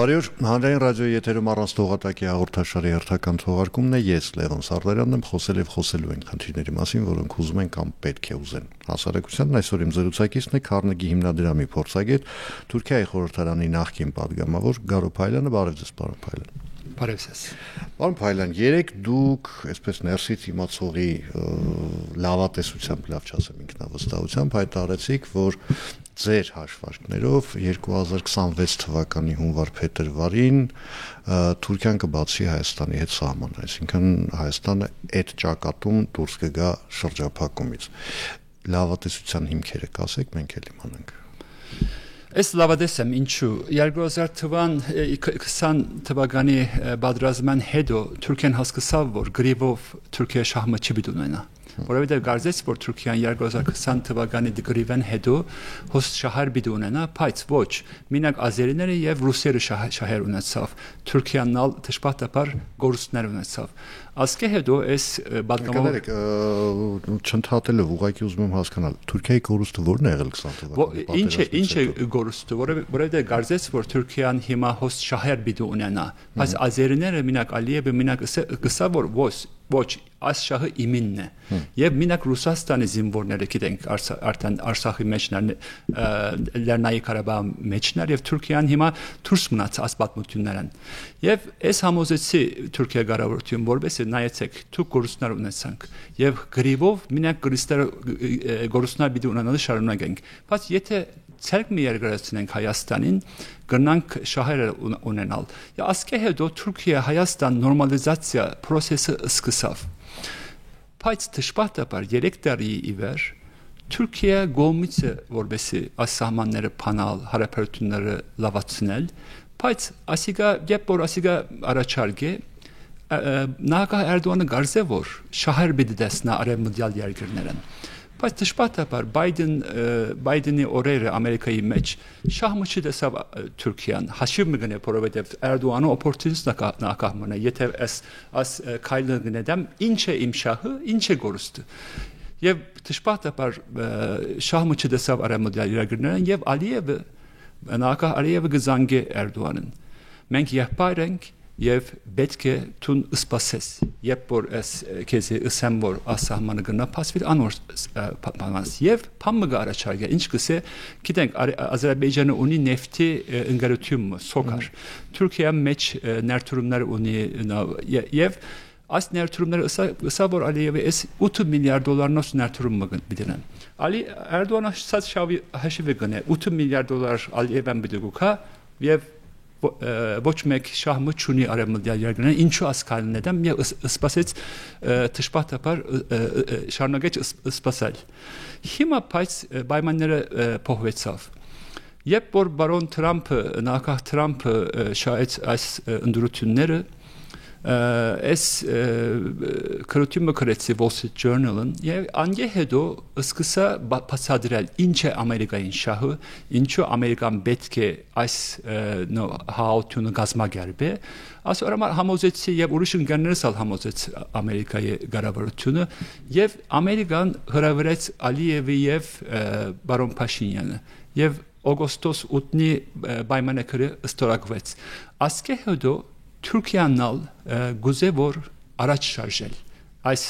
Բարի օր, հանրային ռադիոյի եթերում առանց թողատակի հաղորդաշարի հերթական թողարկումն է, ես Լևոն Սարդարյանն եմ, խոսել եւ խոսելու ենք խնդիրների մասին, որոնք ուզում են կամ պետք է ուզեն։ Հասարակությանն այսօր իմ զրուցակիցն է Քարնեգի հիմնադրամի փորձագետ, Թուրքիայի խորհրդարանի նախկին падգամավոր Գարո Փայլյանը, բարև ձեզ, պարոն Փայլյան։ Բարև ձեզ։ Պարոն Փայլյան, երեք դուք այսպես ներսից իմացողի լավատեսությամբ, լավ չասեմ ինքնավստահությամբ հայտարարեցիք, որ ձեր հաշվարկներով 2026 թվականի հունվար-փետրվարին Թուրքիան կբացի Հայաստանի հետ սահմանը, այսինքն Հայաստանը այդ ճակատում դուրս կգա շրջափակումից։ Լավատեսության հիմքերը կասեք, մենք էլ իմանանք։ Ես լավադես եմ, ինչու 2020 թվականի պատերազմն հետո Թուրքիան հասկացավ, որ գրիվով Թուրքիա շահմը չի պիտի ունենա։ Որովհետև կարծես որ Թուրքիան 2020 թվականի գրիվեն հետո հոս շահեր պիտի ունենա, բայց ոչ, մենակ ազերիները եւ ռուսերը շահեր ունեցավ։ Թուրքիան դժբախտաբար գորուստներ ունեցավ։ Ասկե հետո այս պատգամավոր չընդհատելով ուղղակի ուզում եմ հասկանալ Թուրքիայի գորուստը ո՞րն է եղել 20 թվականի Ինչ է գորուստը, որովհետև կարծես որ Թուրքիան հիմա հոս շահեր պիտի ունենա, բայց ազերիները մենակ Ալիևը մենակ գսա որ ոչ այս շահը իմինն է եւ մենակ Ռուսաստանի զինվորները գիտենք արդեն Արցախի մեջն Լեռնային Ղարաբաղի մեջն եւ Թուրքիան հիմա դուրս մնաց այս պատմություններն եւ այս համոզեցի Թուրքիա կառավարություն որովհետեւ նայեցեք դուք գորուստներ ունեցանք եւ գրիվով մենակ գորուստներ պիտի ունենալու շարունակենք բայց եթե ցերկ մի երկրացնենք Հայաստանին գնանք շահերը ունենալ ասկե հետո Թուրքիա Հայաստան նորմալիզացիա process-ը սկսավ բայց դժբախտաբար 3 տարի ի վեր Թուրքիա գոմից որբեսի այս սահմանները փանալ հարաբերությունները լավացնել բայց ասիգա երբ որ ասիգա առաջարկե Նախագահ Էրդողանը գարզե որ շահեր պիտի դեսնա արևմտյալ երկրներն բայց դժբախտաբար Բայդենի օրերը Ամերիկայի մեջ շահմը չտեսավ Թուրքիան հաշիվ մը գնե որովհետև Էրդողանը օպորտունիստ նախագահն է եթե այս քայլը գնեմ ինչ է իմ շահը ինչ է գորուստը եւ դժբախտաբար շահմը չտեսավ արևմտյալ երկրներն եւ Ալիևը նախագահ Ալիևը գզանգե Էրդողանին մենք եղբայր ենք Եվ պետք է տուն սպասես, երբ որ քեզի ասեմ որ ասահմանը գնա փասվիր անոր բանաս եւ փամը առաջարկե ինչ կսե գիտենք Ադրբեջանը ունի նեֆտի ընկերություն սոկար Թուրքիա մեջ ներդրումներ ունի եւ այս ներդրումները ասա որ Ալիևը 8 միլիարդ դոլարնոց ներդրում մգնան Ալի Էրդողանը շատ շավի հաշիվ գնե 8 միլիարդ դոլար Ալիևան բդուկա եւ ոչ մեկ շահմը չունի արևմտյալ երկրներն ինչու ասկալն edem եւ սպասեց դժբախտաբար շարունակեց սպասել հիմա բայց պայմանները փոխվեցավ երբ որ բարոն Թրամփը նախագահ Թրամփը շահեց այս ընդրությունները այս քրոթիմը քրեցի Wall Street Journal-ն եւ անգե հետո սկսա բացատրել ինչ է Ամերիկային շահը ինչու Ամերիկան պետք է այս հաղորդությունը գազմագերբե ասորոմա համոզեցի եւ ուրիշ ընկերներս ալ համոզեց Ամերիկայի կառավարությունը եւ Ամերիկան հրավիրեց Ալիևի եւ բարոն Փաշինյանը եւ օգոստոս 8-ի պայմանագրը ստորագրվեց ասկե հետո Թուրքիանալ գուզե որ առաջ շարժել այս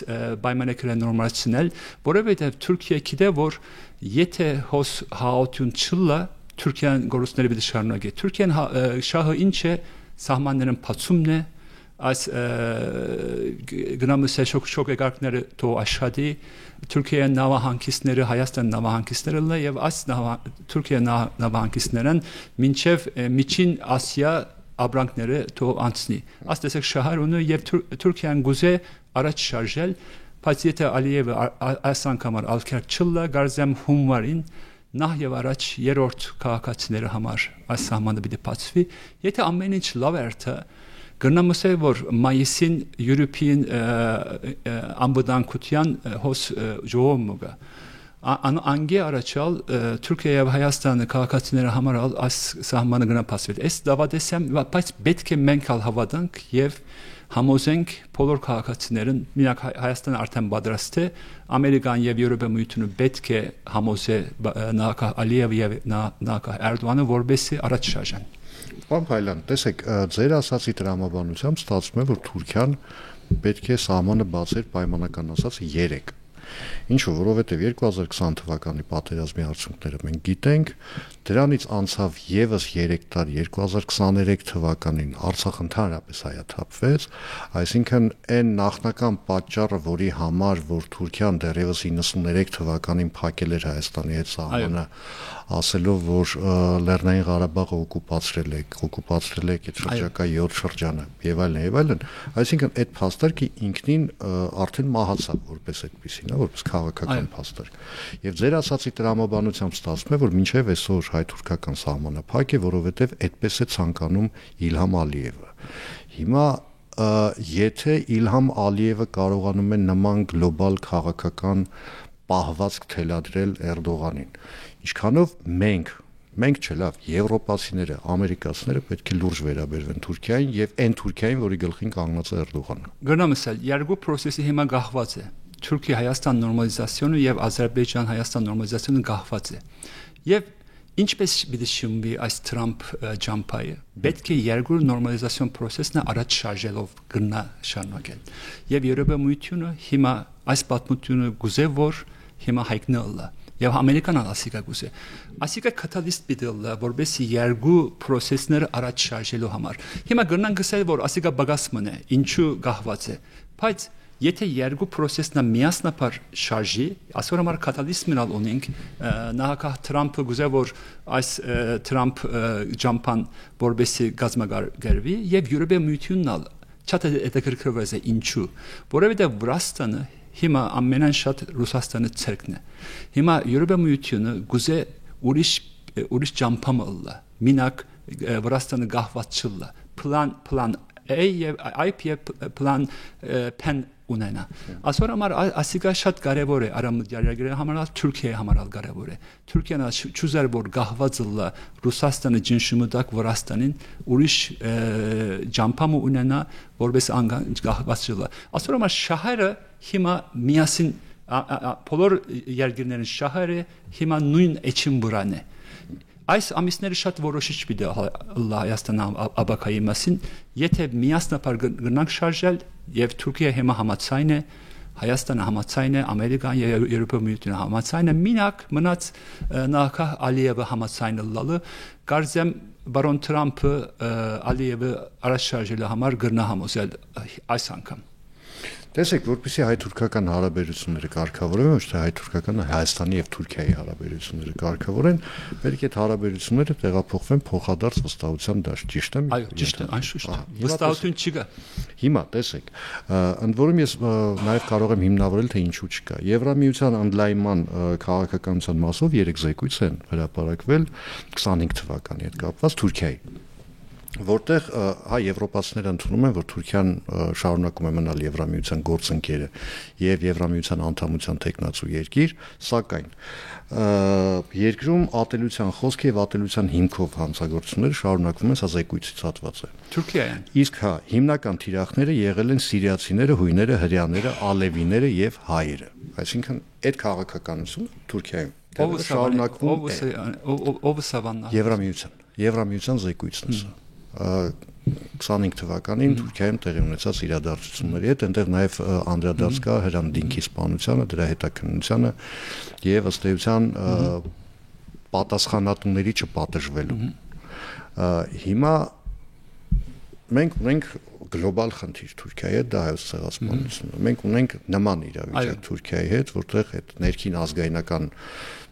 պայմանագրը նորմալացնել որովհետև Թուրքիա գիտե որ եթե հոս հաղորդություն չլա Թուրքիան գորուստները պիտի շարունակի Թուրքիան շահը ինչ է սահմաններն բացումն է այս գնամուս շոկեկարգները թո աշխատի Թուրքիա նավահանգիստները Հայաստան նավահանգիստները լա եւ այս Թուրքիա նավահանգիստներն մինչեւ միջին Ասիա Աբրանքները թող անցնի։ Աստեսեք շահար ունի եւ Թուրքիան գուզե առաջ շարժել, բայց եթե Ալիևը այս անգամ ալքեր չլա գարզեմ հունվարին նախ եւ առաջ երրորդ քաղաքացիների համար այս սահմանը պիտի բացվի, եթե ամեն ինչ լավ է գնամսե որ մայիսին European ամբողջական հոս ժողովը կա անգե առաջալ Թուրքիա եւ Հայաստանը քաղաքացիները համար այս սահմանը գնա փասվել։ Այս դավադեսեմ բայց պետք է մենք հավատանք եւ համոզենք բոլոր քաղաքացիներին մենակ Հայաստանը արդեն պատրաստ է Ամերիկան եւ Եվրոպա միությունը պետք է համոզե նախագահ Ալիև եւ նախագահ Էրդողանը որբեսի առաջ շարժեն։ Պարոն Փայլյան, տեսեք, ձեր ասացի տրամաբանությամբ ստացվում է, որ Թուրքիան պետք է սահմանը բացեր պայմանական ասած 3։ Ինչու, որովհետև 2020 թվականի պատերազմի արդյունքները մենք գիտենք, դրանից անցավ եւս 3 տարի, 2023 թվականին Արցախ ընդհանրապես հայաթափվեց, այսինքն այն նախնական պատճառը, որի համար որ Թուրքիան դեռևս 93 թվականին փակել էր Հայաստանի հետ սահմանը, ասելով, որ Լեռնային Ղարաբաղը օկուպացրել եք այդ շրջակա 7 շրջանը եւ այլն, այսինքն այդ փաստարկը ինքնին արդեն մահացավ որպես այդպեսին, որպես քաղաքական փաստարկ։ Եվ ձեր ասացի տրամաբանությամբ ստացվում է, որ մինչև այսօր հայ-թուրքական սահմանը փակ է, որովհետև այդպես է ցանկանում Իլհամ Ալիևը։ Հիմա եթե Իլհամ Ալիևը կարողանում է նման գլոբալ քաղաքական պահվածք թելադրել Էրդողանին, ինչքանով մենք չէ լավ, եվրոպացիները, ամերիկացիները պետք է լուրջ վերաբերվեն Թուրքիային եւ այն Թուրքիային, որի գլխին կանգնած է Էրդողանը։ Գնամսել, երկու process-ը հիմա գահված է։ Թուրքիա-Հայաստան նորմալիզացիոնը եւ Ադրբեջան-Հայաստան նորմալիզացիոնը գահված է։ Եվ ինչպես պիտի շնորհվի այս Թրամփ ջամփայը։ Պետք է երկու նորմալիզացիոն process-ն առաջ շարժելով գնա շարունակել։ Եվ Եվրոպամույթյունը հիմա այս պատմությունը գուզե որ հիմա հայտնելա։ Եվ Ամերիկան ասիկա գուզե։ Ասիկա կատալիստ պիտի լա, որովհետեւ երկու process-ները առաջ շարժելու համար։ Հիմա գնանք ասել որ ասիկա բագասմն է, ինչու գահված է։ Բայց եթե երկու process-ն միասնապար շարժի, ասոր համար կատալիզմն ունենք, նախագահ Թրամփը գուզե որ այս Թրամփ ջամփան որբեսի գազմագարվի եւ Եվրոպամույթյունն չաթ հետաքրքրված է ինչու, որովհետեւ Վրաստանը հիմա ամենաշատ Ռուսաստանը ցերկն է։ Հիմա Եվրոպամույթյունը գուզե ուրիշ ջամփամ ըլլա, մինակ Վրաստանը գահված չլա, plan A եւ IP plan pen ունենա։ Ասոր համար ասիկա շատ կարևոր է արամդյարների համար, Թուրքիայի համար կարևոր է։ Թուրքիան ճուզեր որ գահված լա Ռուսաստանը ջնշումդակ Վրաստանին ուրիշ ջամփամ ունենա, որպես անգամ գահված լա։ Ասոր համար շահերը հիմա միասին բոլոր երկրների շահերը հիմա նույն էջին վրան է։ Այս ամիսները շատ որոշիչ պիտի Հայաստան աբակայի մասին, եթե միասնապար գնանք շարժել եւ Թուրքիա հիմա համաձայն է, Հայաստանը համաձայն է, Ամերիկան եւ Եվրոպամույթյունը համաձայն է, մինակ մնաց նախագահ Ալիևը համաձայն լալը, կարծեմ բարոն Թրամփը Ալիևը առաջ շարժելու համար գրնա համոզել այս անգամ։ Տեսեք, որպեսզի հայ-թուրքական հարաբերությունները կարգավորեն, ոչ թե հայ-թուրքական Հայաստանի եւ Թուրքիայի հարաբերությունները կարգավորեն, պետք է հարաբերությունները տեղափոխվեն փոխադարձ վստահության դաշտ, ճիշտ է՞։ Այո, ճիշտ է, անշուշտ։ Վստահություն չկա։ Հիմա տեսեք, ընդ որում ես նաեւ կարող եմ հիմնավորել թե ինչու չկա։ Եվրամիության ընդլայնման քաղաքականության մասով 3 զեկույց են հրապարակվել 25 թվականի հետ կապված Թուրքիայի, որտեղ հայ եվրոպացիները ընդունում են, որ Թուրքիան շարունակում է մնալ Եվրամիության գործընկերը եւ Եվրամիության անդամության տեխնացու երկիր, սակայն երկրում ատելության խոսք եւ ատելության հիմքով հանցագործությունները շարունակվում են, սա զեկույցից հատված է։ Թուրքիայում։ Իսկ հիմնական թիրախները եղել են սիրիացիները, հույները, հրեաները, ալևիները եւ հայերը։ Այսինքն այդ քաղաքականությունը Թուրքիայում շարունակվում է։ Ով սավաննա։ Եվրամիության զեկույցն է սա։ 25 թվականին Թուրքիայում տեղի ունեցած իրադարձությունների հետ, այնտեղ նաև անդրադարձ կա Հրանտ Դինքի սպանությանը, դրա հետաքննությանը եւ ըստ էության պատասխանատուների չպատժվելու։ Հիմա մենք ունենք գլոբալ խնդիր Թուրքիայի հետ, դա հայոց ցեղասպանությունը։ Մենք ունենք նման իրավիճակ Թուրքիայի հետ, որտեղ այդ ներքին ազգայնական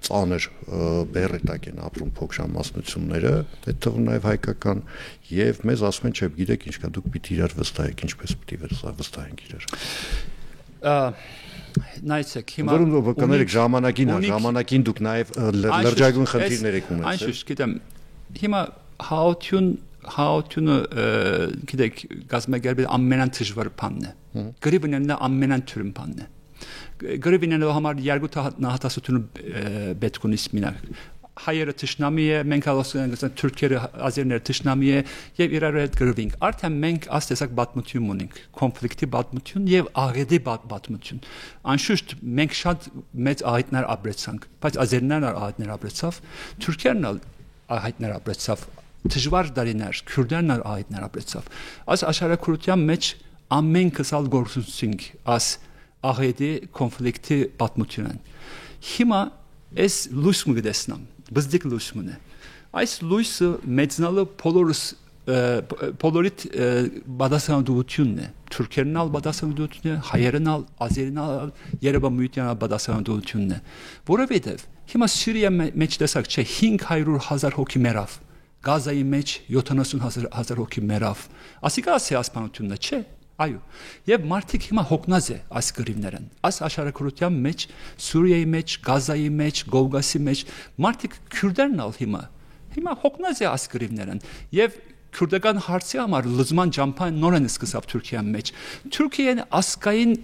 ծանր բեռի տակ են ապրում փոքրամասնությունները, այդ թվում նաև հայկական, եւ մեզ ասում են, չէ, գիտեք ինչ կա, դուք պիտի իրար վստահեք, ինչպես պիտի վստահենք իրար։ Նայեցեք, հիմա որում կներեք ժամանակին դուք նաև լրջագույն խնդիրներ եք ունեցել։ Անշուշտ, գիտեմ, հիմա հաությունը գիտեք, գազագերբի ամենադժվար բանն է։ Գրիվնենը ամենաթյուրին բանն է։ Գրիվնենը համար երկու նահատասությունը պետք ունի մինակ։ Հայերը թշնամի է, մենք ասենք թուրքերը, ազերները թշնամի է եւ իրար հետ գրվինք։ Արդեն մենք աստեսակ պատմություն ունենք, կոնֆլիկտի պատմություն եւ աղետի պատմություն։ Անշուշտ մենք շատ մեծ աղետներ ապրեցանք, բայց ազերներն աղետներ ապրեցավ, թուրքերն աղետներ ապրեցավ դժվար դարիներ քուրդերն այդներ ապրեցավ աս աշխարհակրթության մեջ ամեն կսալ գործունենք աս աղետի կոնֆլիկտի պատմությունն հիմա այս լույսը գտեսնամ բզդիկ լույսն է այս լույսը մեծնալը բոլորիդ բադասանդությունն է թուրքերնալ բադասանդությունն է հայերնալ ազերնալ երևամույթյանալ բադասանդությունն է որովհետև հիմա Սիրիա մեջ տեսակ չէ 500,000 հոգի մեռավ Գազայի մեջ 70,000 հոգի մեռավ ասիկա ասիասպանությունն չէ այո եւ մարդիկ հիմա հոգնած է այս գրիվներն այս աշխարհակրթության մեջ Սուրիայի մեջ Գազայի մեջ Գողգասի մեջ մարդիկ քուրդերնալ հիմա հոգնած է այս գրիվներն եւ քուրդական հարցի համար լզման ճամփան նորեն սկսավ Թուրքիան մեջ Թուրքիան ասկային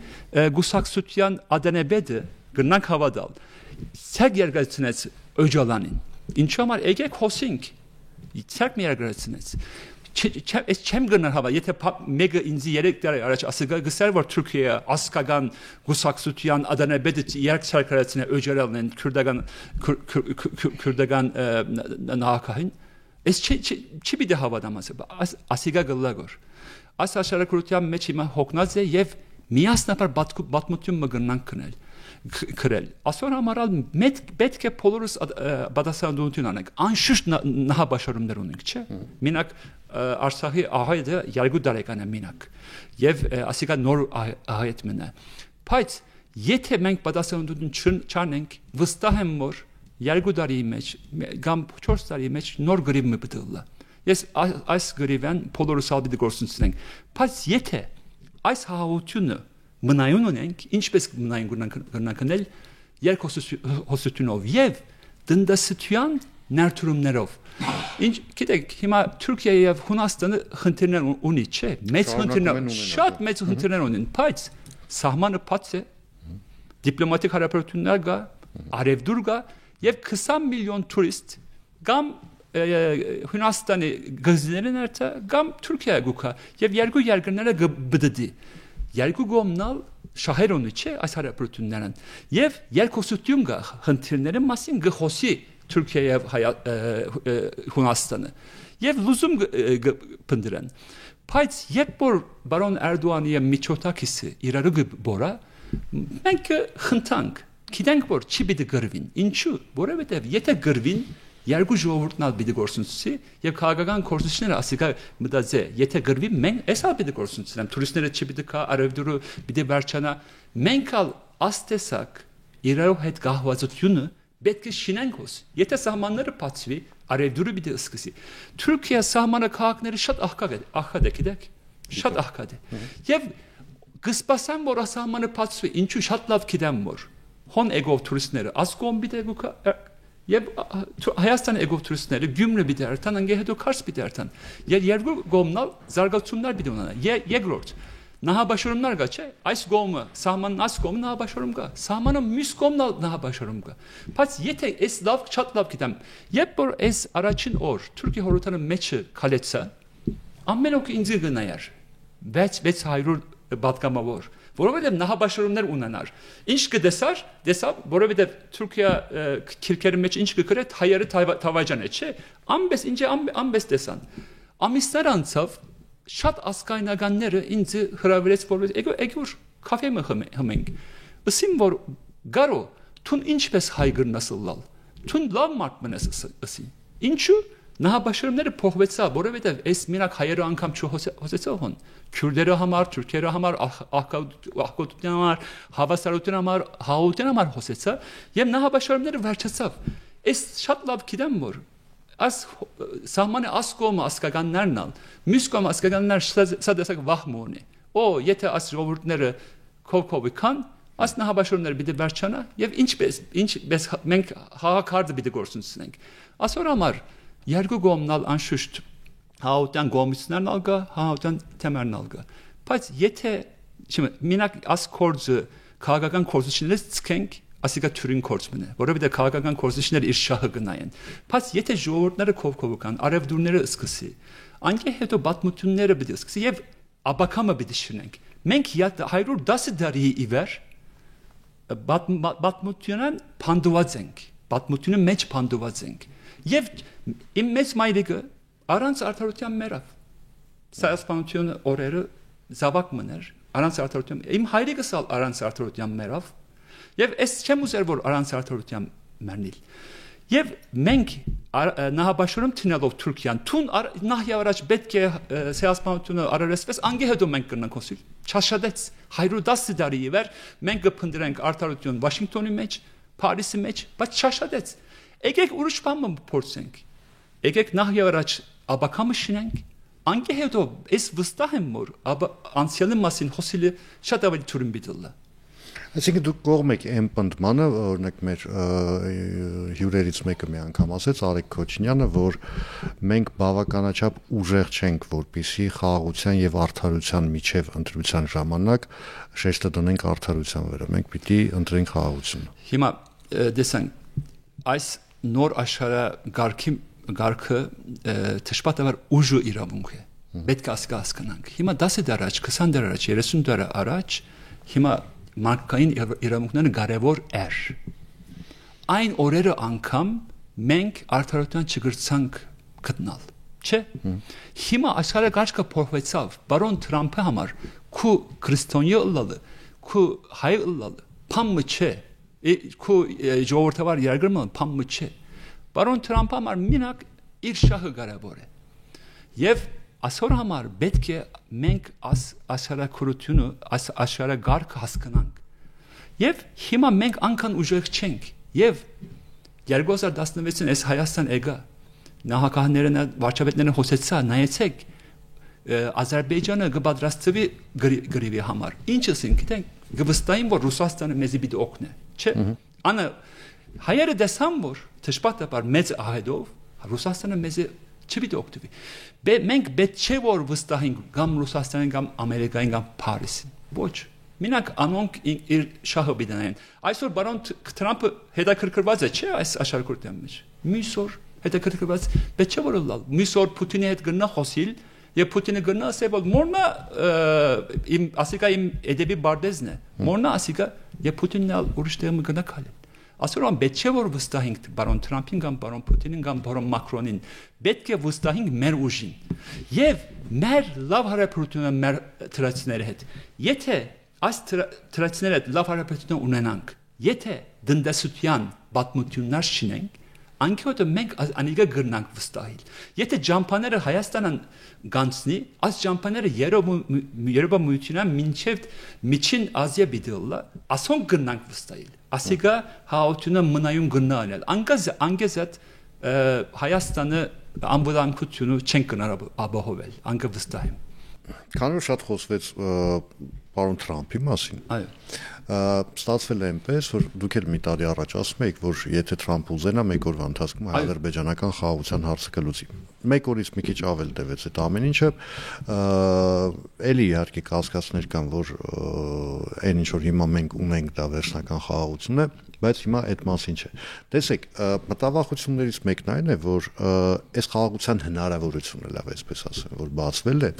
գուսակցության ադենեբեդը գնանք հավատալ ցակ երգացնեց օջալանին ինչու համար եկեք հոսինք ցակ մի երգացնեց Ես չեմ գնալ հավա, եթե մեկը ինձ 3 տարի առաջ ասել գսեր որ Թուրքիա ասկական գուսակցության ադանեբեդը երկցարկարացնե օջերալն քուրդական նահանգային ես չի պիտի հավատամ ասիգա գլագոր այս աշխարհակրթության մեջ հիմա հոգնած է եւ միասնապար պատմություն մգնանք կնել քրել ասոր համարալ պետք է բոլորս բադասանդություն անենք անշուշտ նահաբաշարումներ ունենք չէ մենակ Արցախի ահայդը 2 տարեկան է մենակ եւ ասիկա նոր ահայդ մնա բայց եթե մենք բադասանդություն չանենք վստահ եմ որ 2 տարի մեջ կամ 4 տարի մեջ նոր գրիվ մը բդլա ես այս գրիվան բոլորս ալբիդ գործունենք բայց եթե այս հաղորդությունը մնայուն ունենք ինչպես մնայուն գնանքնել երկհոսությունով եւ դնդասության նարթուրումներով ինչ գիտեք հիմա Թուրքիայի եւ Հունաստանը խնդիրներ ունի չէ մեծ խնդիրներ շատ մեծ խնդիրներ ունեն բայց սահմանը բաց է դիպլոմատիկ հարաբերություններ կա արևդուր կա եւ 20 միլիոն տուրիստ կամ Հունաստանի գազիներն արտա կամ Թուրքիա գուկա եւ երկու երկրները գբդդի երկու գոմնալ շահերոնի չէ այս հարաբերություններն եւ երկոսություն կա խնդիրների մասին գխոսի Թուրքիա եւ Հունաստանը եւ լուզում փնդրան բայց երբ որ բարոն Էրդողանի միջոցակիցը իրարու գբորա մենք խնդանք գիտենք որ չի պիտի գրվին ինչու որովհետեւ եթե գրվին երկու ժողովուրդնալ պիտի գործունեցի եւ քաղաքական կորսությունները ասիկա մտածե եթե գրվի մենք էսա պիտի գործունեցնեմ տուրիստները չի պիտի կա արևդուրը պիտի վերջանա մենք ալ աստեսակ իրարու հետ գահվածությունը պետք է շինենք հոս եթե սահմանները բացվի արևդուրը պիտի սկսի Թուրքիա սահմանը քաղաքները շատ աղքատ է գիտեք շատ աղքատ է եւ գսպասան որ սահմանը բացվի ինչու շատ լավ գիտեմ որ հոն էգով տուրիստները ասկոմ պիտի գուկա եւ Հայաստանի էգով տուրիստները գյումրը պիտի արտան անգե հետո կարս պիտի արտան երկու գոմնալ զարգացումներ պիտի ունենան երկրորդ նահաբաշարումներ կա չէ այս գոմը սահմանն աս գոմը նահաբաշարում կա սահմանը մյուս գոմն նահաբաշարում կա բայց եթե այս լավ շատ լավ գիտեմ երբ որ այս առաջին օր Թուրքի հորոտանը մեջը քալեցա ամեն օք ինձ գնայար 600 բատկամավոր որովհետև նահաբաշարումներ ունենար ինչ կդեսար դեսավ որովհետև Թուրքիա քիրքերի մեջ ինչ կգրե հայերը թավաջան է չէ ամբես ինչ ամբես տեսան ամիսներ անցավ շատ ասկայնականները ինձ հրավիրեց որ եկուր կաֆե մխմենք ասին որ գարո թուն ինչպես հայ գրնասլալ թուն լավ մարդ մնաս ասի ինչու նահաբաշարումները փոխվեցա որովհետև այս մենակ հայերը անգամ չհոսեցողն քուրդերը համար թուրքերը համար աղքատության համար հավասարության համար հաղորդության համար հոսեցա եւ նահաբաշարումները վերջացավ այս շատ լավ գիտեմ որ as սահմանը ասկոմ ասկականներն ալ մյուսկոմ ասկականներ սադեսակ վախմոնի օ եթե աս ժողովուրդները կովկովի կան աս նահաբաշարումները պիտի վերջանա եւ ինչպես մենք հաղաքարտը պիտի գործունենք ասոր համար երկու գոմնալ անշուշտ հաուտյան գոմիցներն ալգա հաուտյան թեմերն ալգա բայց եթե մենակ աս կորձը քաղաքական կորձությունից ցկենք ասիկա թուրին կորձ մնա որովհետեւ քաղաքական կորձությունները իր շահը գնային բայց եթե ժողովուրդները կովկովական արևդուրները սկսի անկե հետո բաթմությունները պիտի սկսի եւ աբակամը պիտի շնենք մենք 110 տարի իվեր բաթմությունն փանդված ենք բաթմությունը մեջ փանդված ենք եւ իմ մեծ մայրիկը Առանց արդարության մեռավ։ Սահմանությունը օրերը զավակ մներ, առանց արդարության։ Իմ հայրիկս առանց արդարության մեռավ, եւ ես չեմ ուզեր որ առանց արդարության մեռնել։ Եվ մենք նահաբաշորում տնելով Թուրքիան, թուն նախ եւ առաջ պետք է սահմանությունը արարեցվես, անգեհետո մենք կնանք խոսել։ Չաշադեց 110 տարի իվեր մենք կփնտրենք արդարություն Վաշինգտոնի մեջ, Փարիսի մեջ, բայց չաշադեց։ Եկեք ուրիշ բան փորձենք։ Եկեք նախ եւ առաջ աբակամը շինենք, անգեհետո ես վստահ եմ որ անցյալի մասին խոսելը շատ ավելի թուրմ բիդլա։ Այսինքն դուք կողմ եք այն պնդմանը, օրինակ մեր հյուրերից մեկը մի անգամ ասեց Արեգ Քոչինյանը, որ մենք բավականաչափ ուժեղ չենք, որպեսզի խաղաղության եւ արդարության միջև ընտրության ժամանակ շեշտը դնենք արդարության վրա։ Մենք պիտի ընտրենք խաղաղությունը։ Հիմա դեսանք այս նոր աշխարհագարքը թշպատավար ուժը իրավունք է։ Պետք է հասկանանք։ Հիմա 10 դար առաջ, 20 դար առաջ, 30 դար առաջ հիմա մարդկային իրավունքները կարևոր էր։ Այն օրերը անգամ մենք արդարության չգրցանք գտնալ, չէ՞։ Հիմա աշխարհագարքը փոխվեցավ, բարոն Թրամփը համար քու քրիստոնյա ըլլալը, քու հայ ըլլալը, փամը չէ։ Քու ժողովրդավար երգրմը փամը չէ։ Բարոն Թրամփը համար մինակ իր շահը կարևոր է։ Եվ այսօր համար պետք է մենք աշխարհակրությունը, աշխարհագարքը հասկանանք։ Եվ հիմա մենք անգամ ուժեղ չենք։ Եվ 2016-ին այս Հայաստան եկա, նահանգահներն վարչապետներն խոսեցա, նայեցեք, Ադրբեջանը կպատրաստվի գրիվի համար։ Ինչը գիտենք, կվստահին որ Ռուսաստանը մեզի պիտի օգնի, չէ՞։ Անը հայերը դեսան որ թշպատաբար մեծ ահետով Ռուսաստանը մեզի չպիտի օգտվի։ Մենք պետք չէ որ վստահենք կամ Ռուսաստանին կամ Ամերիկային կամ Փարիսին։ Ոչ։ Մենակ անոնք իր շահը բիդանեն։ Այսօր բարոն Թրամփը հետաքրքրված է, չէ՞, այս աշխարհակրթության մեջ։ Միսօր հետաքրքրված պետք չէ որ լալ։ Միսօր Պուտինի հետ գնա խոսիլ եւ Պուտինը գնա ասե որ մորնա իմ ասիկա իմ էդեբի բարդեզն է։ Մորնա ասիկա եւ Պուտինն ուրիշ տեղ գնա քալի։ Ասորան պետք չէ որ վստահենք բարոն Թրամփին կամ բարոն Պուտինին կամ բարոն Մակրոնին, պետք է վստահենք մեր ուժին եւ մեր լավ հարաբերությունը մեր թրացիների հետ։ Եթե այս թրացիները լավ հարաբերություն ունենանք, եթե դնդասության պատմություններ շինենք, անկյոտ մենք անիկա գրնանք վստահել։ Եթե ջամփաները Հայաստանն գանցնի, այս ջամփաները Երևանմիությունն մինչև Միջին Ազիա բիդլա, ասոն գրնանք վստահել։ Ասիկա հաությունը մնայուն գնալ անգեզատ Հայաստանը ամբողջությունը չեն կնարավ ապահովել անգը վստահեմ։ Քանի որ շատ խոսվեց պարոն Թրամփի մասին, այո, ստացվել է այնպես, որ դուք էլ մի տարի առաջ ասում եք, որ եթե Թրամփը ուզենա մեկ օրվա ընթացքում ադրբեջանական խաղաղության հարցը կլուծի։ Մեկ օրից մի քիչ ավել տևեց այդ ամեն ինչը, էլի իհարկե կասկածներ կան, որ այն ինչ որ հիմա մենք ունենք դա վերջնական խաղաղություն է, բայց հիմա այդ մասին չէ։ Տեսեք, մտավախություններից մեկն այն է, որ այս խաղաղության հնարավորությունը, լավ այսպես ասեմ, որ բացվել է,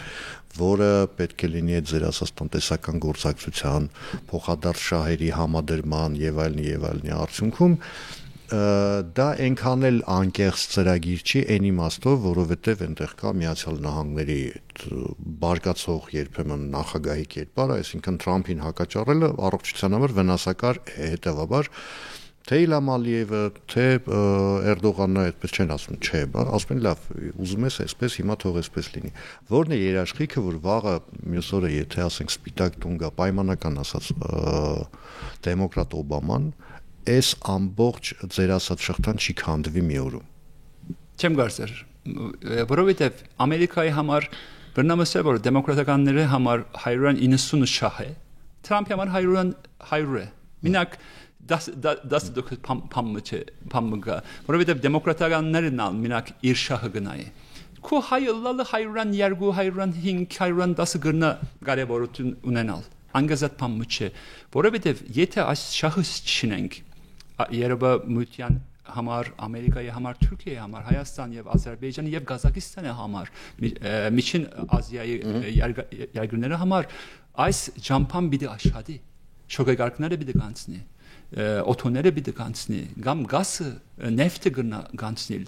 որը պետք է լինի այդ ձեր ասած տնտեսական գործակցության, փոխադարձ շահերի համադրման եւ այլնի արդյունքում դա այնքան էլ անկեղծ ծրագիր չի այն իմաստով, որովհետեւ այնտեղ կա Միացյալ Նահանգների բարգացող երբեմն նախագահի կերպարը, այսինքն Թրամփին հակաճառելը առողջության համար վնասակար հետեւաբար թե Իլհամ Ալիևը, թե Էրդողանը այդպես չեն ասում, չէ, ասում են լավ, ուզում ես այսպես, հիմա թող այսպես լինի։ Որն է երաշխիքը, որ վաղը մյուս օրը, եթե ասենք Սպիտակ տուն գա պայմանական ասած դեմոկրատ Օբաման, այս ամբողջ ձեր ասած շղթան չի քանդվի մի օրում։ Չեմ կարծեր, որովհետև Ամերիկայի համար բռնամասը որ դեմոկրատականների համար 190 շահ է, Թրամփի համար 100 է։ Մենակ դաս դուք փամմը, որովհետև դեմոկրատականներն ալ մենակ իր շահը գնայ։ Քո հայլալը 102, 105, 110 գնա կարևորություն ունենալ։ Անգազատ փամմը չէ, որովհետև եթե այս շահը չինենք Երևանության համար, Ամերիկայի համար, Թուրքիայի համար, Հայաստան եւ Ադրբեջանի եւ Ղազախստանի համար, Միջին Ազիայի երկրների համար այս ջամփան պիտի աշխատի, շոգեգարկները պիտի կանցնի։ օթոները պիտի կանցնի, կամ գասը նեֆտը կանցնել,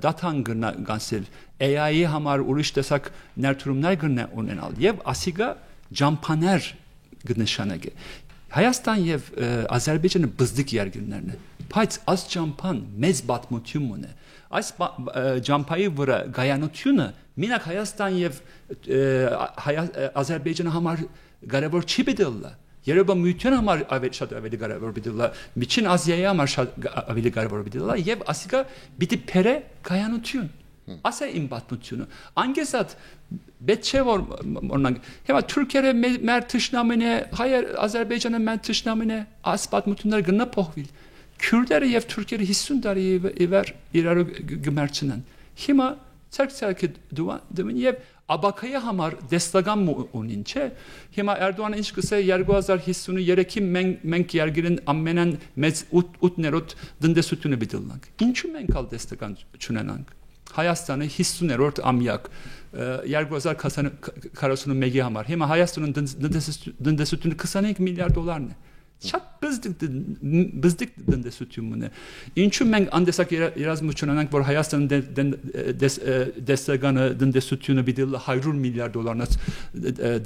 դաթան կանցնել, AI-ի համար ուրիշ տեսակ ներդրումներ ունենալ եւ ասիգա ջամփաներ գտնշանագե Հայաստան եւ Ադրբեջանը բզդիկ երկրներն են, բայց այս ջամփան մեծ պատմություն ունի, այս ջամփայի վրա գայանությունը մինակ Հայաստան եւ Ադրբեջանը համար կարևոր չի բդելը Երբ միության համար շատ ավելի կարևոր բիդելա, Միջին Ազիայի համար շատ ավելի կարևոր բիդելա եւ ասիկա պիտի փերը կայանություն։ Ասա իմ պատմությունը։ Անգեսած պետք չէ որ օրինակ հիմա Թուրքիա մեր թշնամին է, հայեր Ադրբեջանը մեր թշնամին է, այս պատմությունները գնա փոխվել։ Քուրդերը եւ թուրքերը 50 տարի իրար գմերցնեն։ Հիմա ցերկ դու եւ Աբակայի համար դեստական ունին, չէ։ Հիմա Էրդողանը ինչ կսե 2053-ի մենք երկրին ամենան մեծ 8-րդ տնտեսությունը բիդելնանք։ Ինչու մենք ալ դեստական չունենանք։ Հայաստանը 50-րդ ամյակ 2041-ի համար։ Հիմա Հայաստանում տնտեսությունը 25 միլիարդ դոլարն է։ Շատ բզդիկ տնտեսություն է։ Ինչու մենք անդեսակ երազմություն ունենք, որ Հայաստանը դեսագանը տնտեսությունը պիտի 100 միլիարդ դոլարնից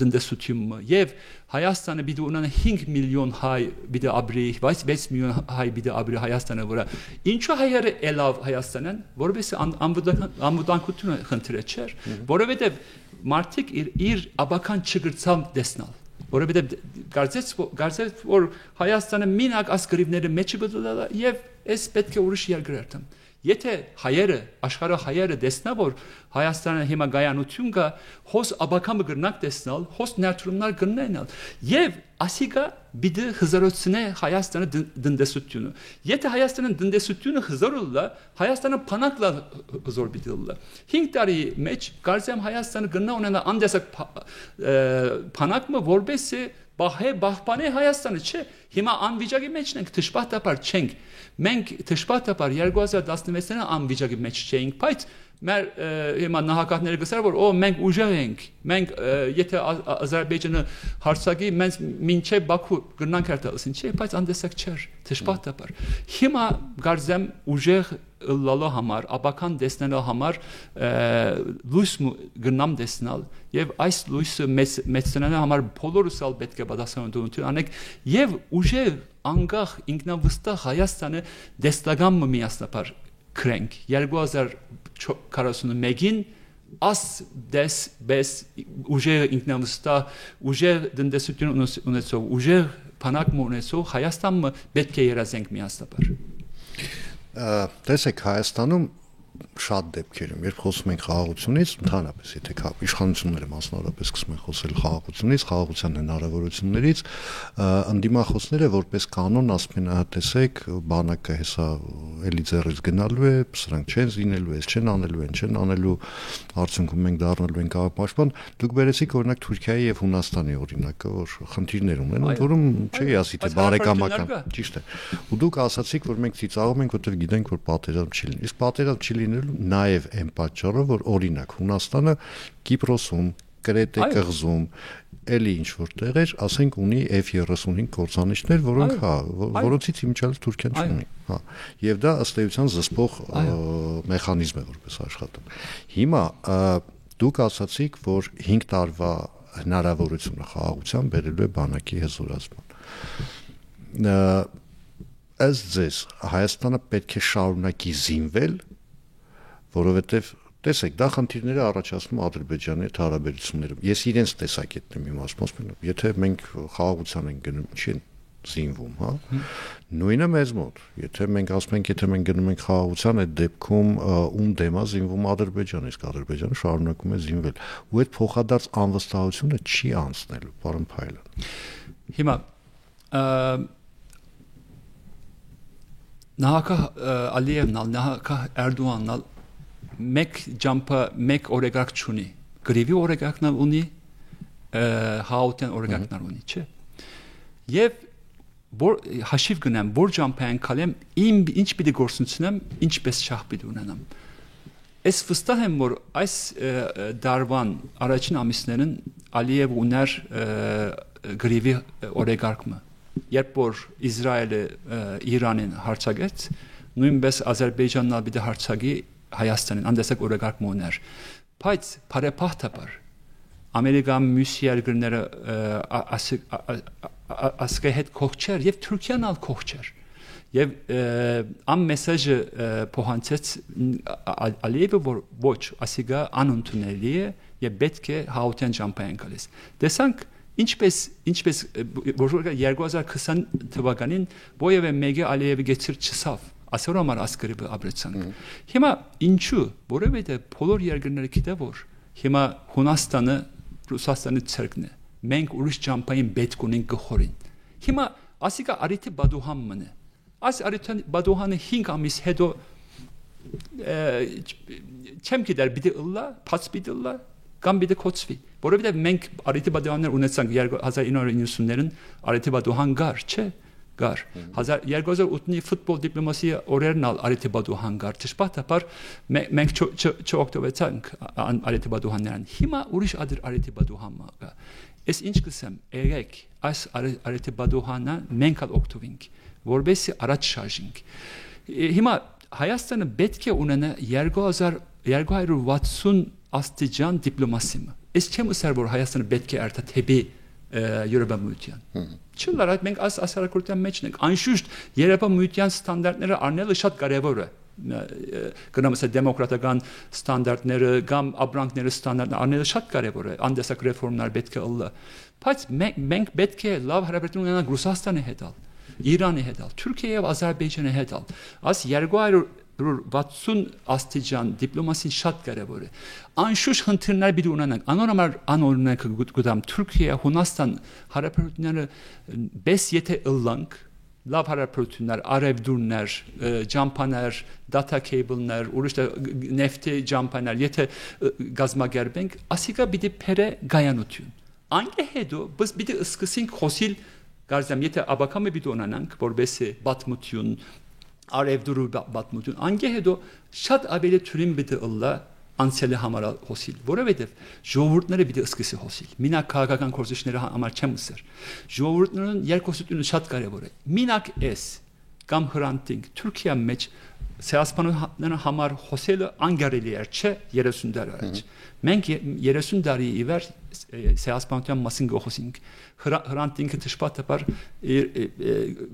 տնտեսություն եւ Հայաստանը պիտի ունենա 5 միլիոն հայ պիտի ապրի, 6 միլիոն հայ պիտի ապրի Հայաստանը վրա։ Ինչու հայերը ելավ Հայաստանն, որովհետեւ անվտանգությունը խնդրե չէր, որովհետեւ մարդիկ իր աբական չգրցան տեսնալ որովհետև կարծես որ Հայաստանը մինակ ասկրիվները մեջը բդլա եւ այս պետք է ուրիշ երկրներ տամ եթե հայերը աշխարհը հայերը տեսնա որ Հայաստանը հիմա գայանություն կա հոս աբակամը գրնակ տեսնալ հոս ներդրումներ գտնենալ եւ ասիկա բիդը հզորությունե Հայաստանը տնտեսությունը եթե Հայաստանը տնտեսությունը հզորուլա Հայաստանը փանակլա հզոր բիդլա 5 տարի մեջ կարծեմ Հայաստանը գտնա ունենա անդեսակ փանակը որբեսի բահպանե Հայաստանը չէ հիմա անվիճակի մեջն ենք դժբախտաբար չենք մենք դժբախտաբար 2016-ին անվիճակի մեջ չենք բայց մեր հիմա նահանգները գսար որ մենք ուժեղ ենք մենք եթե Ադրբեջանը հարցակի մենք մինչև Բաքու գնանք արտասին չէ բայց անդեսակ չէր դժբախտաբար հիմա գարձեմ ուժեղ լալո համար աբական դեսնելու համար լույս գնամ դեսնալ եւ այս լույսը մեծնելու համար բոլորուսալ պետք է պատասխանատվություն անենք եւ ուժեղ անգախ ինքնավստահ Հայաստանը դեստական միասնապար կրենք 2041-ին as des bes ուժեղ ինքնավստահ ուժեղ տնտեսություն ունեցող ուժեղ բանակ ունեցող Հայաստանը պետք է երազենք միասնապար տեսեք Հայաստանում շատ դեպքերում երբ խոսում ենք խաղաղությունից ընդհանրապես եթե իշխանությունները մասնավորապես սկսում են խոսել խաղաղությունից խաղաղության հնարավորություններից ընդդիմախոսները որպես կանոն ասում են տեսեք բանակը հեսա էլի ձեռից գնալու է սրանք չեն զինելու էս չեն անելու են չեն անելու արդյունքում մենք դառնալու ենք աղապաշտպան դուք բերեցիք օրինակ Թուրքիայի եւ Հունաստանի օրինակը որ խնդիրներ ունեն որում չի ասի թե բարեկամական ճիշտ է ու դուք ասացիք որ մենք ծիծաղում ենք որտեղ գիտենք որ պատերազմ չի լինի իսկ պատերազմ չի լինելու նաև այն պատճառով որ օրինակ Հունաստանը Կիպրոսում Կրետե կղզում էլի ինչ որ տեղեր ասենք ունի F-35 կործանիչներ որոնք որոնցից իմիջիալ Թուրքիան չունի եւ դա ըստ էության զսպող մեխանիզմ է որպես աշխատում հիմա դուք ասացիք որ 5 տարվա հնարավորությունը խաղաղության բերելու է բանակի հզորացման ըստ ձեզ Հայաստանը պետք է շարունակի զինվել որովհետեւ տեսեք դա խնդիրները առաջացնում Ադրբեջանի հետ հարաբերություններում ես իրենց տեսակետն եմ իմացնում եթե մենք խաղաղության ենք գնում չի զինվում հա նույնը մեզ մոտ եթե մենք ասում ենք եթե մենք գնում ենք խաղաղության այդ դեպքում ում դեմա զինվում Ադրբեջանը իսկ Ադրբեջանը շարունակում է զինվել ու այդ փոխադարձ անվստահությունը չի անցնելու պարոն Փայլյան հիմա նահանգ Ալիևն նահանգ Էրդողանն մեկ ջամփը մեկ օրեգակ չունի գրիվի օրեգակն ունի հաուտեն օրեգակն ունի չէ եւ որ հաշիվ գնամ որ ջամփային կալեմ ինչ պիտի գործունեությունեմ ինչպես շահ պիտի ունենամ ես վստահ եմ որ այս դարվան առաջին ամիսներին Ալիև ուներ գրիվի օրեգակը երբ որ Իսրայելը Իրանին հարձակեց, նույնպես Ադրբեջանն ալ պիտի հարձակի Հայաստանին, անդեսակ օրակարգ մոներ։ Բայց բարեփոխաբար Ամերիկան մյուս երկրները ասկե հետ կողքեր եւ Թուրքիան ալ կողքեր։ Եվ ամ մեսեջը փոխանցեց Ալիևը որ ոչ ասիգա անընդունելի է եւ պետք է հաուտյան ճամփային գալիս։ Տեսանք ինչպես որ 2020 թվականին ովևէ մեկը Ալիևը գեցիր չսավ ասորոմար ասկրիբը ապրեցանք։ Հիմա ինչու որովհետեւ բոլոր երկրները գիտեն որ հիմա Հունաստանը Ռուսաստանի ցերկն է։ Մենք ուրիշ ճամփային պետք ունենք գխորին։ Հիմա ասիգա արիթի բադուհամ մնե։ Այս արիթան բադուհանը 5 ամիս հետո չեմ գիտեր պիտի ըլլա, փած պիտի ըլլա, կամ պիտի կոչվի։ Որովհետև մենք արիթի բադուհաններ ունեցանք 1990-ներին արիթի բադուհան գար, չէ՞։ Գար 2008-ի ֆուտբոլ դիպլոմասիա օրերն ալ արիթի բադուհան գար ճշմարտաբար մենք չօգտվեցանք արիթի բադուհաններն հիմա ուրիշ արիթի բադուհան կա ես ինչ կսեմ եկեք այս արիթի բադուհանը մենք ալ օգտվենք որովհետեւ առաջ շարժենք հիմա Հայաստանը պետք է ունենա 2260 աստիճան դիպլոմասիա ես չեմ ասար որ Հայաստանը պետք է արտա թեպի Եվրոպամիության Չլար այդ մենք ասարակրության մեջ ենք անշուշտ Եվրոպամիության ստանդարտները առնելը շատ կարևոր է գնամ ասել դեմոկրատական ստանդարտները կամ ապրանքների ստանդարտները առնելը շատ կարևոր է անդեսակ ռեֆորմներ պետք է ըլլա բայց մենք պետք է լավ հարաբերություն ունենանք Ռուսաստանի հետ Իրանի հետ Թուրքիայի եւ Ադրբեջանի հետ աս 260 աստիճան դիպլոմասին շատ կարևոր է անշուշտ խնդիրներ պիտի ունենանք անօրինակ գտամ Թուրքիա Հունաստան հարաբերությունները բես եթե ըլլանք լավ հարաբերություններ արևդուրներ ջամփաներ data cable-ներ ուրիշ նեֆտի ջամփաներ եթե գազམ་ագերբենք ասիկա պիտի փերը գայանություն անկե հետո բս պիտի սկսենք խոսիլ գարզամ եթե աբակամը պիտի ունենանք որբեսի բաթմություն արևդուրու բաթմություն անկե հետո շատ ավելի թուրին պիտի ըլլա անցյալի համար հոսիլ որովհետև ժողովուրդները պիտի սկսի հոսիլ մինակ քաղաքական կորզիչները համար չեմ ասեր ժողովուրդներն երկուսությունը շատ կարևոր է մինակ էս կամ հրանտինգ Թուրքիա մեջ սեասպանության համար հոսելը անգարելի է չէ 30 տարի առաջ մենք 30 տարի ի վեր սեասպանության մասին գոհոսինք հրանտինգը դժբախտաբար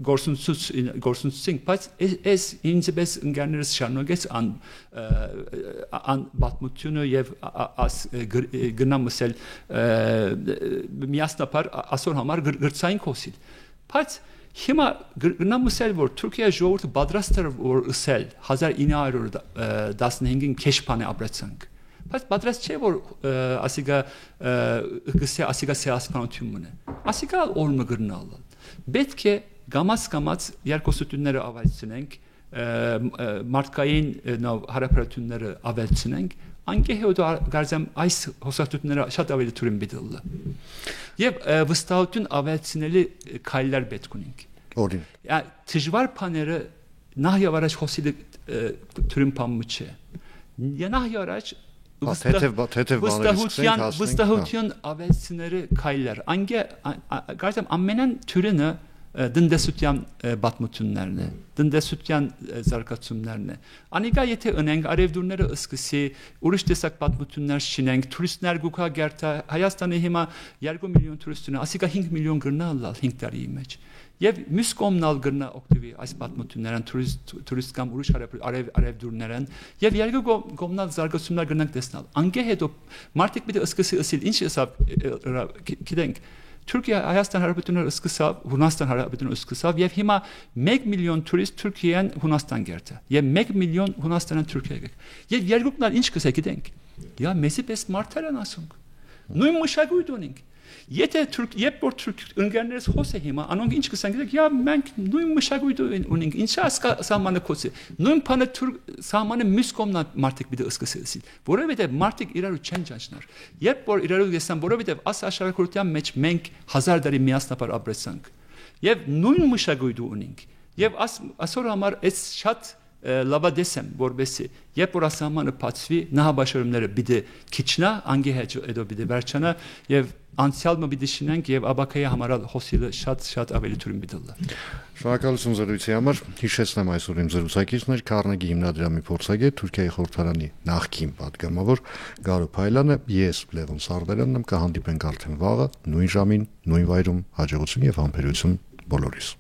գործունեություն բայց այս ինձպես ընկերներս շարունակեց ան բաթմությունը եւ գնամսել միասնապար ասոր համար գրծային խոսիլ բայց հիմա գնամսել որ Թուրքիա ժողովուրդը պատրաստ էր որ ասել 1915-ին քեշփանը ապրեցանք բայց պատրաստ չէ որ ասիգա ասիգա սեասպանություն մնա ասիգա օրմը գրնալ պետք է գամած երկուսությունները ավելցնենք մարդկային հարաբերությունները ավելցնենք անկե հետո գարզեմ այս հոսատությունները շատ ավելի թուրին բիդլը եւ վստահություն ավելցնելի քայլեր պետք ունենք օրինակ դժվար բաները նախ առաջ խոսիլը թուրին բամը չէ նախ առաջ վստահություն ավելցնելը քայլեր անկե գարզեմ ամենան թուրինը դնդեսության բաթմություններն է դնդեսության զարգացումներն է անիկա եթե ունենք արևդուրները սկսի ուրիշ տեսակ բաթմություններ շինենք տուրիստներ գուկա գերտա Հայաստանի հիմա 2 միլիոն տուրիստներ ասիկա 5 միլիոն գրնալ 5 տարի մեջ եւ մյուս կոմնալ գրնա օկտիվի այս բաթմություններն տուրիստ կամ ուրիշ արևդուրներն եւ երկու կոմնալ զարգացումներ գրնանք տեսնալ անկե հետո մարտիկ պիտի սկսի ասիլ ինչ հեսավ գիտենք Թուրքիա Հայաստան հարաբերությունները սկսավ, Հունաստան հարաբերությունները սկսավ եւ հիմա 1 միլիոն տուրիստ Թուրքիան Հունաստան գերտա եւ 1 միլիոն Հունաստանն Թուրքիա գեք։ Եվ երկուքն ալ ինչ կսե գիտենք։ Յա մեսի պես մարդեր են ասում։ Նույն մշակույթ ունենք։ Եթե երբ որ թուրք ընկերներս խոսե հիմա, անոնք ինչ կսան գիտեք, յա մենք նույն մշակույթ ունենք, ինչ սահմանը կոչի։ Նույն բանը թուրք սահմանը մյուս կողմնա մարդիկ պիտի սկսեցին։ Որովհետև մարդիկ իրարու չեն ճանչնար։ Երբ որ իրարու գեսան, որովհետև աս աշխարհակրթության մեջ մենք 1000 տարի միասնապար ապրեցանք։ Եվ նույն մշակույթ ունենք։ Եվ ասոր համար այս շատ լավադեսեմ որբեսի երբ որ ասամանը բացվի նահաբաշարումները պիտի քիչնա անգեհեջ էդո պիտի վերջանա եւ անցյալը պիտի շինենք եւ աբակայի համարալ հոսիլը շատ ավելի թուրին պիտի լա Շնորհակալություն զրույցի համար հիշեցնեմ այսօր իմ զրուցակիցներ Քարնեգի հիմնադրամի փորձագետ Թուրքիայի խորհրդարանի նախկին պատգամավոր Գարո Փայլյանը ես Լևոն Սարդարյանն եմ կհանդիպենք արդեն վաղը նույն ժամին նույն վայրում հաջողություն եւ համբերություն բոլորիս